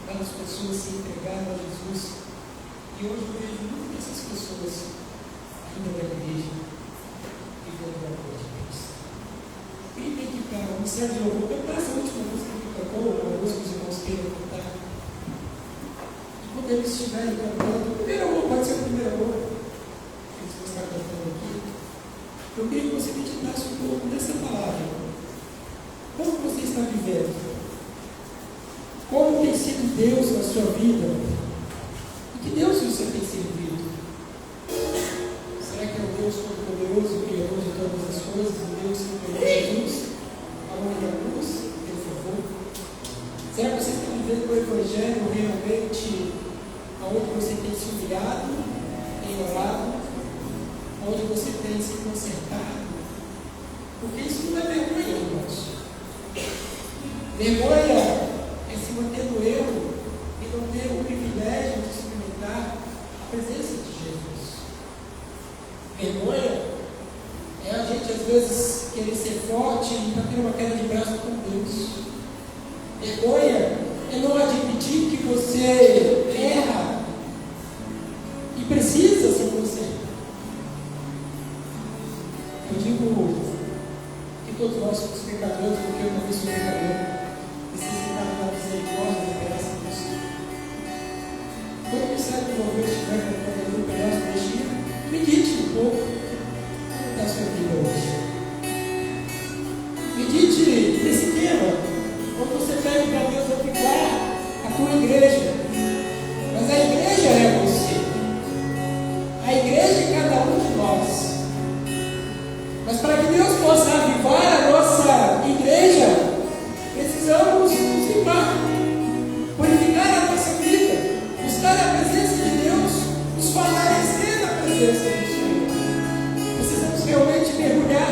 várias pessoas se entregaram a Jesus, e hoje eu vejo muitas dessas pessoas ainda na igreja, vivendo a glória de Cristo. Quem tem que para o Ministério de Louvor cantar essa última música que cantou, uma música que os irmãos queiram cantar. Quando eles estiverem cantando, o primeiro amor, pode ser o primeiro amor, que eles vão estar cantando aqui, eu queria que você meditasse um pouco nessa palavra. Como você está vivendo? Como tem sido Deus na sua vida? E que Deus você tem servido? Será que é o Deus Todo-Poderoso, Criador de todas as coisas, o Deus que criou Jesus, aonde da cruz, pelo favor? Será que você está vivendo o Evangelho realmente onde você tem se humilhado, tem orado, onde você tem se consertado? Porque isso não é vergonha, irmãos. Vergonha é se manter no erro e não ter o privilégio de experimentar a presença de Jesus. Vergonha é a gente às vezes querer ser forte e estar tendo uma queda de braço com Deus. Vergonha é não admitir que você erra e precisa se consertar. Eu digo que todos nós somos pecadores, porque eu também sou pecador. Necessitamos da misericórdia e da graça do Senhor. Quando o Ministério de Louvor estiver cantando um pedaço deste hino, medite um pouco como está a sua vida hoje. Medite nesse tema. Quando você pede para Deus avivar a tua igreja, mas a igreja é você, a igreja é cada um de nós. Mas para que Deus possa avivar a nossa igreja, precisamos nos limpar, purificar a nossa vida, buscar a presença de Deus, nos fortalecer na presença do Senhor. Precisamos realmente mergulhar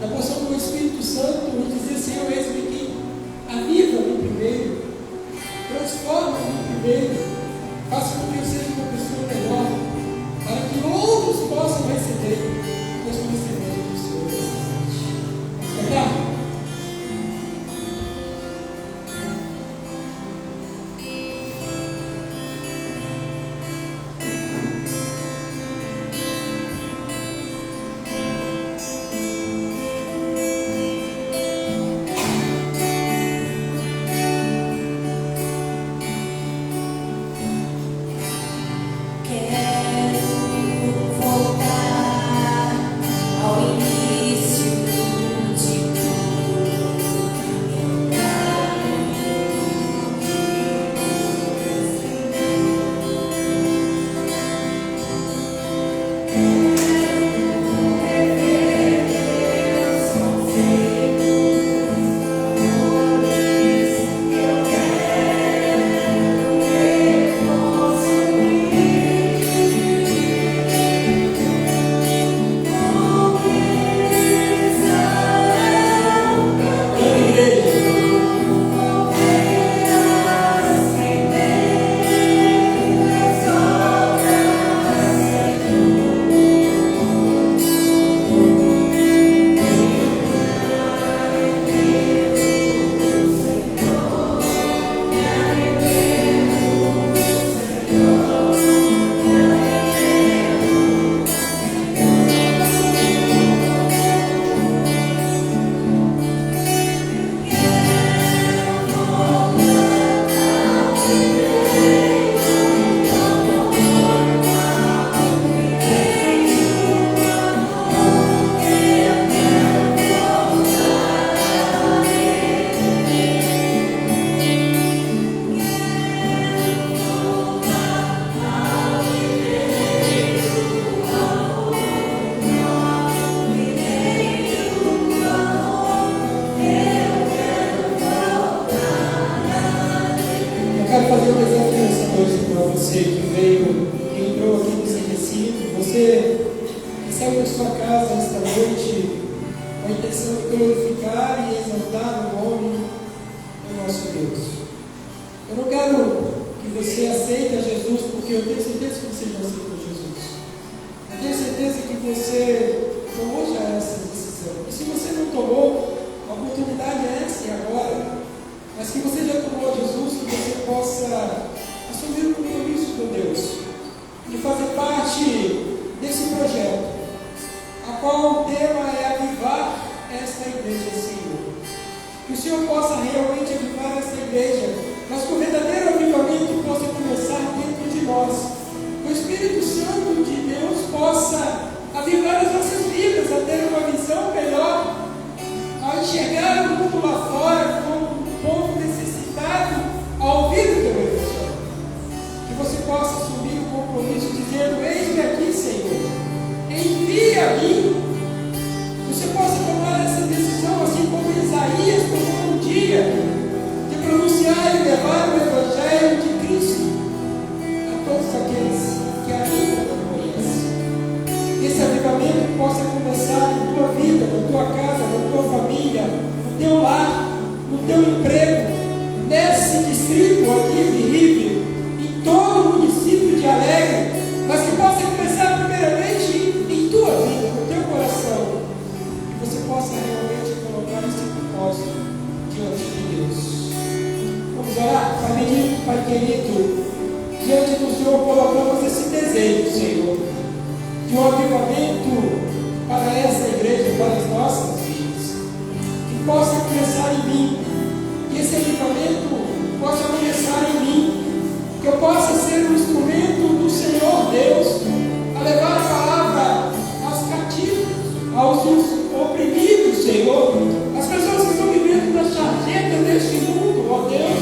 na porção do Espírito Santo e dizer: Senhor, eis-me aqui, aviva-me primeiro, transforma-me primeiro, faça com que eu seja uma pessoa melhor, para que outros possam receber. Nós recebemos do Senhor nessa noite. Vamos cantar? com a intenção de glorificar e exaltar o nome do nosso Deus. Eu não quero que você aceite a Jesus, porque eu tenho certeza que você já aceitou Jesus. Eu tenho certeza que você tomou já essa decisão. E se você não tomou, a oportunidade é essa e agora. Mas que você já tomou Jesus, que você possa assumir o compromisso com Deus de fazer parte desse projeto, a qual o tema é avivar esta igreja, Senhor. Que o Senhor possa realmente avivar esta igreja, mas que o verdadeiro avivamento possa começar dentro de nós. Que o Espírito Santo de Deus possa avivar as nossas vidas, a ter uma visão melhor, a enxergar o mundo lá fora como um povo necessitado ao ouvir o teu evangelho. Que você possa assumir o compromisso dizendo: eis-me aqui, Senhor, envia-me. Que você possa tomar essa decisão, assim como Isaías tomou um dia, de pronunciar e levar o evangelho de Cristo a todos aqueles que ainda não conhecem. Que esse avivamento possa começar na tua vida, na tua casa, na tua família, no teu lar, no teu emprego, nesse distrito aqui de Ribeirão, em todo o município de Alegre, mas que possa começar primeiramente em tua vida, no teu coração, que você possa realmente colocar esse propósito diante de Deus. Vamos orar, Pai bendito, Pai querido, diante do Senhor colocamos esse desejo, Senhor, de um avivamento para essa igreja, para as nossas vidas, que possa começar em mim, que esse avivamento possa começar em mim, que eu possa ser um instrumento do Senhor Deus, a levar a palavra aos cativos, aos oprimidos, Senhor, as pessoas que estão vivendo na sarjeta deste mundo, ó Deus,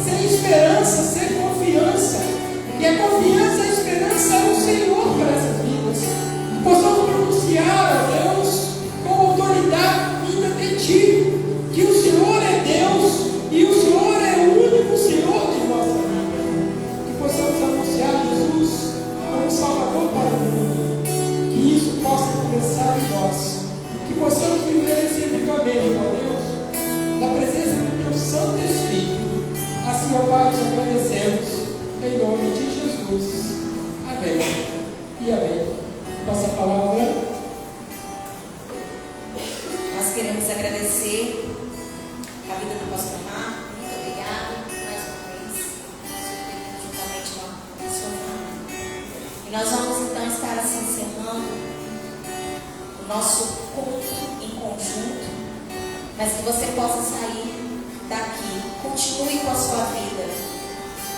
sem esperança, sem confiança, e a confiança e a esperança é o Senhor para essas vidas, que possamos pronunciar, ó Deus, com autoridade vinda de Ti, que o Senhor é Deus e o Senhor é o único Senhor de nossa vida, que possamos anunciar Jesus como Salvador para o mundo, que isso possa começar em nós, que possamos viver esse avivamento, ó Deus, na presença do Teu Santo Espírito. Assim, ó Pai, te agradecemos, em nome de Jesus. Amém e amém. Nossa palavra.
Nós queremos agradecer a vida do pastor Marco. Muito obrigada mais uma vez, juntamente com a sua família. E nós vamos então estar assim encerrando o nosso culto em conjunto, mas que você possa sair daqui, continue com a sua vida,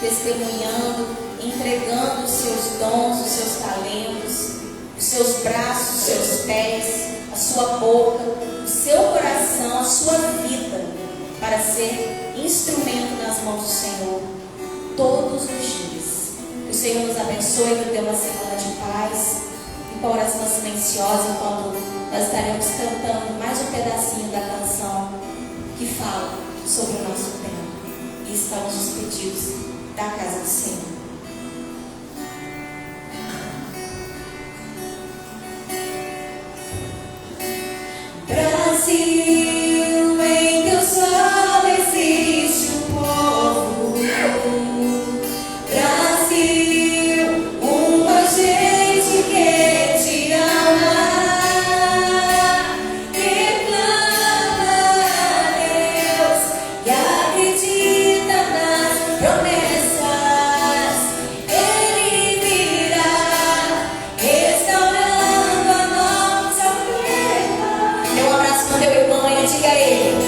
testemunhando, entregando os seus dons, os seus talentos, os seus braços, os seus pés, a sua boca, o seu coração, a sua vida, para ser instrumento nas mãos do Senhor todos os dias. Que o Senhor nos abençoe, que dê uma semana de paz, e com oração silenciosa, enquanto nós estaremos cantando mais um pedacinho da canção que fala sobre o nosso tempo. E estamos despedidos da casa do Senhor. Brasil, em teu sol existe um povo. Brasil, uma gente que te ama, que clama a Deus, que acredita nas promessas. Ele virá, restaurando a nossa terra. Dê um abraço no teu irmão e diga a ele: